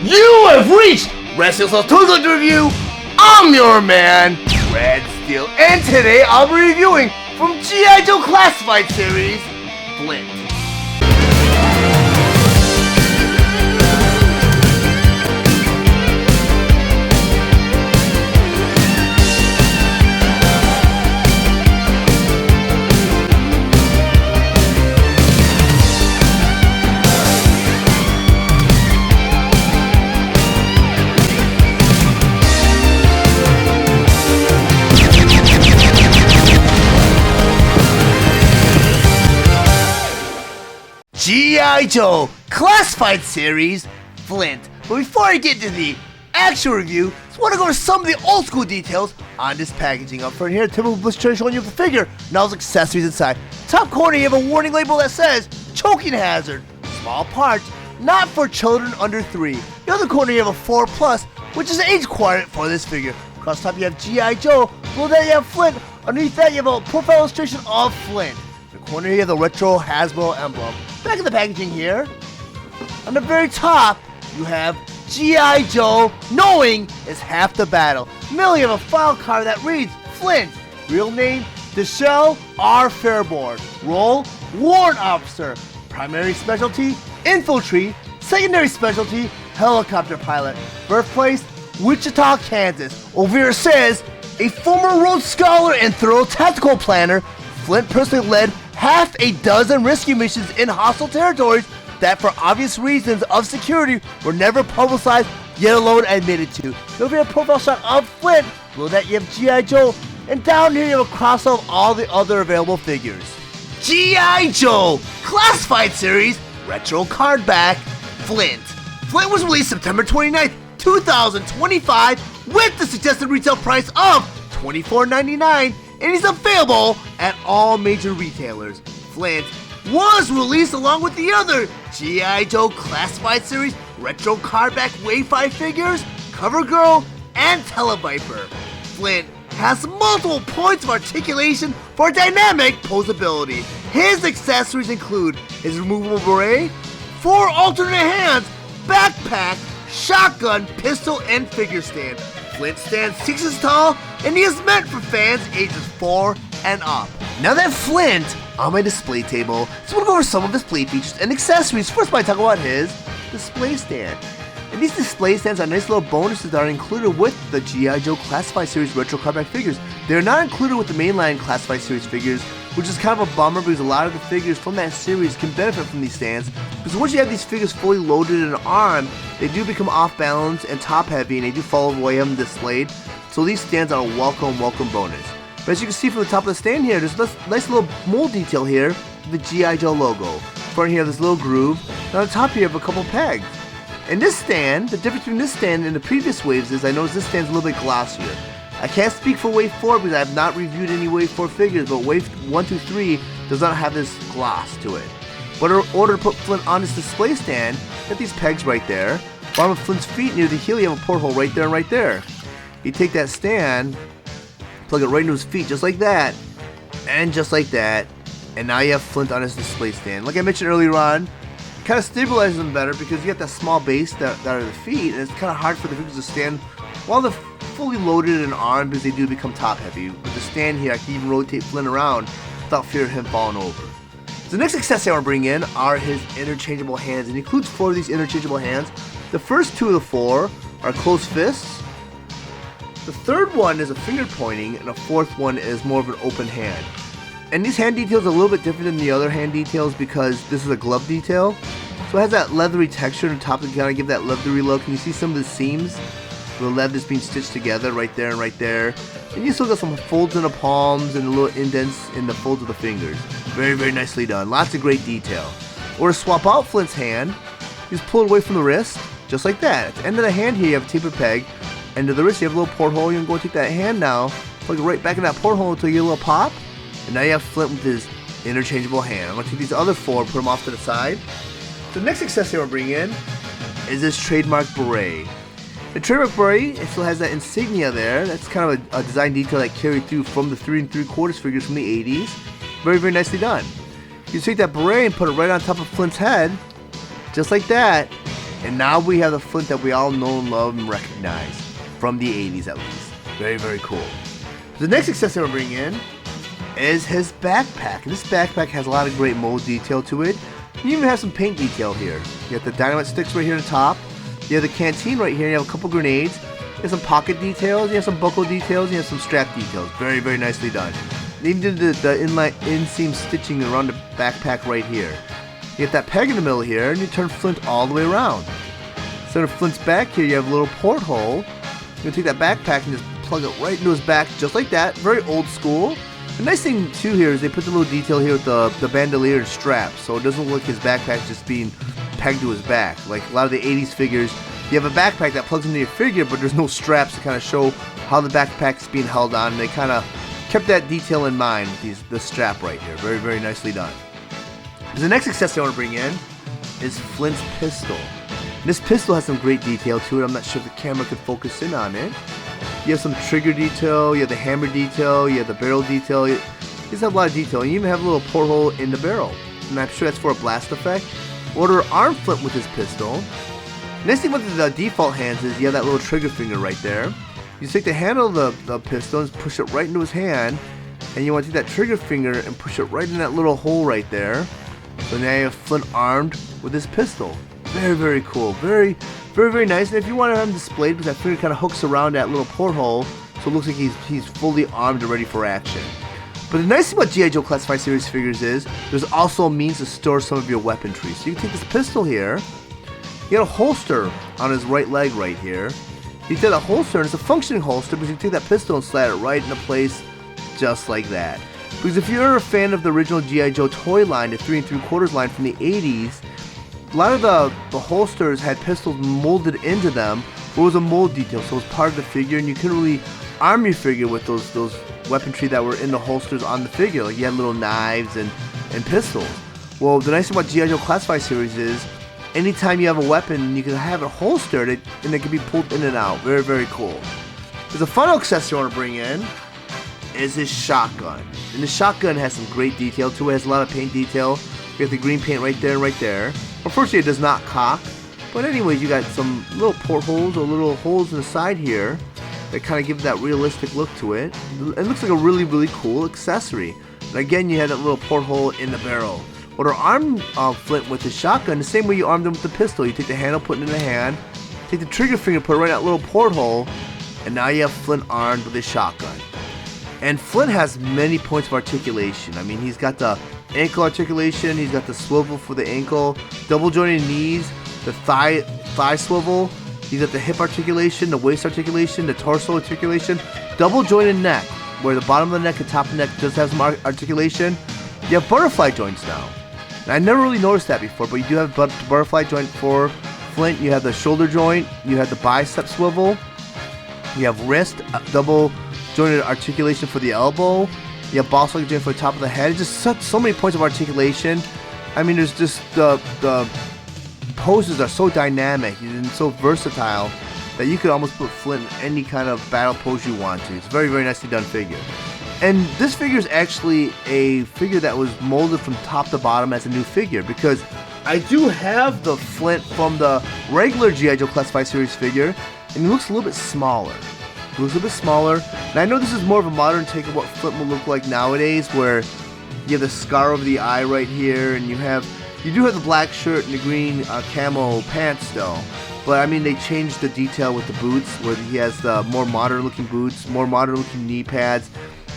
You have reached Wrestling Total Review. I'm your man, Red Steele, and today I'll be reviewing from G.I. Joe Classified Series, Flint. G.I. Joe Classified Series, Flint. But before I get to the actual review, I just want to go over some of the old school details on this packaging. Up front here, typical blister tray showing you the figure, and all the accessories inside. Top corner, you have a warning label that says, choking hazard, small parts, not for children under 3. The other corner, you have a 4+, which is age requirement for this figure. Across top, you have G.I. Joe. Below that, you have Flint. Underneath that, you have a profile illustration of Flint. In the corner, you have the retro Hasbro emblem. Back in the packaging here, on the very top, you have G.I. Joe, knowing is half the battle. Middle, you have a file card that reads Flint. Real name, Deshelle R. Fairborn. Role, warrant officer. Primary specialty, infantry. Secondary specialty, helicopter pilot. Birthplace, Wichita, Kansas. Over here says, a former Rhodes Scholar and thorough tactical planner, Flint personally led half a dozen rescue missions in hostile territories that, for obvious reasons of security, were never publicized, yet alone admitted to. Over here, a profile shot of Flint. Below that, you have G.I. Joe. And down here, you have a crossover of all the other available figures. G.I. Joe Classified Series Retro Cardback Flint. Flint was released September 29th, 2025 with the suggested retail price of $24.99. And is available at all major retailers. Flint was released along with the other G.I. Joe Classified Series Retro Cardback Wave 5 figures, Cover Girl, and Televiper. Flint has multiple points of articulation for dynamic posability. His accessories include his removable beret, 4 alternate hands, backpack, shotgun, pistol, and figure stand. Flint stands 6 inches tall, and he is meant for fans ages 4 and up. Now that Flint on my display table, so we'll go over some of his play features and accessories. First, I talk about his display stand. And these display stands are nice little bonuses that are included with the G.I. Joe Classified Series Retro Cardback figures. They're not included with the mainline Classified Series figures, which is kind of a bummer because a lot of the figures from that series can benefit from these stands. Because once you have these figures fully loaded and armed, they do become off balance and top heavy, and they do fall the way I have them displayed. So these stands are a welcome bonus. But as you can see from the top of the stand here, there's this nice little mold detail here with the G.I. Joe logo. Front here, this little groove. And on the top here, you have a couple pegs. And this stand, the difference between this stand and the previous waves is I noticed this stand's a little bit glossier. I can't speak for Wave 4 because I have not reviewed any Wave 4 figures, but Wave 1, 2, 3 does not have this gloss to it. But in order to put Flint on this display stand, get these pegs right there. Bottom of Flint's feet near the heel, you have a porthole right there and right there. You take that stand, plug it right into his feet just like that, and just like that, and now you have Flint on his display stand. Like I mentioned earlier on, it kind of stabilizes them better because you got that small base that are the feet, and it's kind of hard for the figures to stand while they're fully loaded and armed because they do become top heavy. With the stand here, I can even rotate Flint around without fear of him falling over. So the next accessory I want to bring in are his interchangeable hands, and it includes 4 of these interchangeable hands. The first 2 of the 4 are closed fists. The third one is a finger pointing, and the fourth one is more of an open hand. And these hand details are a little bit different than the other hand details because this is a glove detail. So it has that leathery texture on the top to kind of give that leathery look. And you see some of the seams, the leather is being stitched together right there and right there. And you still got some folds in the palms and little indents in the folds of the fingers. Very nicely done. Lots of great detail. Or to swap out Flint's hand, you just pull it away from the wrist, just like that. At the end of the hand here, you have a tapered peg. End of the wrist, you have a little porthole. You can go and take that hand now, plug it right back in that porthole until you get a little pop. And now you have Flint with his interchangeable hand. I'm going to take these other 4 and put them off to the side. The next accessory I'm going to bring in is this trademark beret. The trademark beret, it still has that insignia there. That's kind of a design detail that carried through from the 3 3/4 figures from the 80s. Very nicely done. You take that beret and put it right on top of Flint's head, just like that. And now we have the Flint that we all know and love and recognize from the 80s at least. Very, very cool. The next accessory I'm bringing in is his backpack. And this backpack has a lot of great mold detail to it. You even have some paint detail here. You have the dynamite sticks right here on the top. You have the canteen right here. You have a couple grenades. You have some pocket details. You have some buckle details. You have some strap details. Very, very nicely done. They even did the inseam stitching around the backpack right here. You get that peg in the middle here, and you turn Flint all the way around. Instead of Flint's back here, you have a little porthole. You can take that backpack and just plug it right into his back, just like that. Very old school. The nice thing too here is they put the little detail here with the bandolier strap, so it doesn't look like his backpack just being pegged to his back. Like a lot of the 80s figures, you have a backpack that plugs into your figure, but there's no straps to kind of show how the backpack is being held on. And they kind of kept that detail in mind with the strap right here. Very, very nicely done. The next accessory I want to bring in is Flint's pistol. This pistol has some great detail to it. I'm not sure if the camera could focus in on it. You have some trigger detail, you have the hammer detail, you have the barrel detail. You just have a lot of detail. You even have a little porthole in the barrel. And I'm sure that's for a blast effect. Order arm Flint with his pistol. Next thing with the default hands is you have that little trigger finger right there. You take the handle of the pistol and push it right into his hand. And you want to take that trigger finger and push it right in that little hole right there. So now you have Flint armed with his pistol. Very, very cool. Very, very, very nice. And if you want to have him displayed, because that finger kind of hooks around that little porthole, so it looks like he's fully armed and ready for action. But the nice thing about G.I. Joe Classified Series figures is there's also a means to store some of your weaponry. So you can take this pistol here. You got a holster on his right leg right here. You take that holster, and it's a functioning holster, because you can take that pistol and slide it right into place just like that. Because if you're a fan of the original G.I. Joe toy line, the 3 3/4 line from the 80s, a lot of the holsters had pistols molded into them. It was a mold detail, so it was part of the figure, and you couldn't really arm your figure with those weaponry that were in the holsters on the figure. Like you had little knives and pistols. Well, the nice thing about G.I. Joe Classified Series is anytime you have a weapon, you can have it holstered and it can be pulled in and out. Very, very cool. There's a final accessory I want to bring in is his shotgun. And the shotgun has some great detail to it. It has a lot of paint detail. You have the green paint right there and right there. Unfortunately, it does not cock. But anyways, you got some little portholes or little holes in the side here that kind of give that realistic look to it. It looks like a really, really cool accessory. And again, you had that little porthole in the barrel. Or to arm Flint with the shotgun, the same way you armed him with the pistol. You take the handle, put it in the hand, take the trigger finger, put it right in that little porthole, and now you have Flint armed with his shotgun. And Flint has many points of articulation. I mean, he's got the ankle articulation, he's got the swivel for the ankle, double jointed knees, the thigh swivel, he's got the hip articulation, the waist articulation, the torso articulation, double jointed neck, where the bottom of the neck and top of the neck does have some articulation. You have butterfly joints now. And I never really noticed that before, but you do have the butterfly joint for Flint. You have the shoulder joint, you have the bicep swivel, you have wrist, double jointed articulation for the elbow, you have ball socket joint for the top of the head. It's just so many points of articulation. I mean, there's just the poses are so dynamic and so versatile that you could almost put Flint in any kind of battle pose you want to. It's a very, very nicely done figure. And this figure is actually a figure that was molded from top to bottom as a new figure, because I do have the Flint from the regular G.I. Joe Classified Series figure, and he looks a little bit smaller. It looks a bit smaller. And I know this is more of a modern take of what Flint will look like nowadays, where you have the scar over the eye right here, and you do have the black shirt and the green camo pants still. But I mean, they changed the detail with the boots, where he has the more modern looking boots, more modern looking knee pads.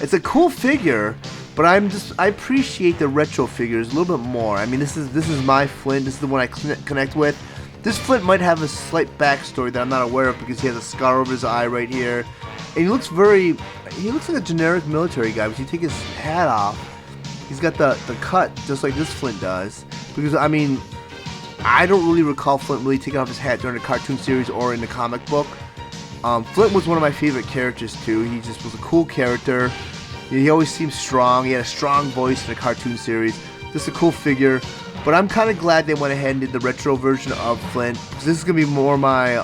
It's a cool figure, but I appreciate the retro figures a little bit more. I mean, this is my Flint. This is the one I connect with. This Flint might have a slight backstory that I'm not aware of, because he has a scar over his eye right here. And he looks like a generic military guy. But you take his hat off, he's got the cut just like this Flint does. Because, I mean, I don't really recall Flint really taking off his hat during the cartoon series or in the comic book. Flint was one of my favorite characters too. He just was a cool character. He always seemed strong. He had a strong voice in the cartoon series. Just a cool figure. But I'm kind of glad they went ahead and did the retro version of Flint, because this is going to be more my,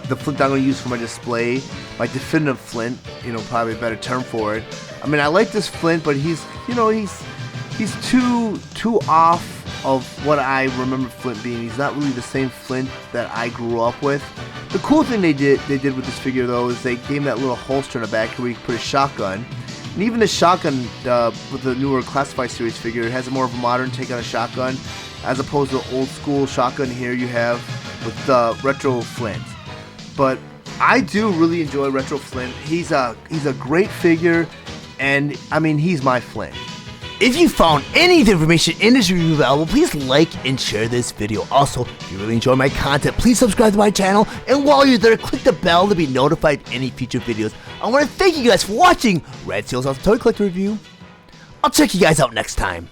the Flint I'm going to use for my display. My definitive Flint, probably a better term for it. I mean, I like this Flint, but he's too off of what I remember Flint being. He's not really the same Flint that I grew up with. The cool thing they did with this figure though is they gave him that little holster in the back where you could put a shotgun. And even the shotgun with the newer Classified series figure, it has a more of a modern take on a shotgun, as opposed to the old school shotgun here you have with the Retro Flint. But I do really enjoy Retro Flint. He's a great figure, and I mean, he's my Flint. If you found any of the information in this review valuable, please like and share this video. Also, if you really enjoy my content, please subscribe to my channel, and while you're there, click the bell to be notified of any future videos. I want to thank you guys for watching Red Steele's Toy Collector Review. I'll check you guys out next time.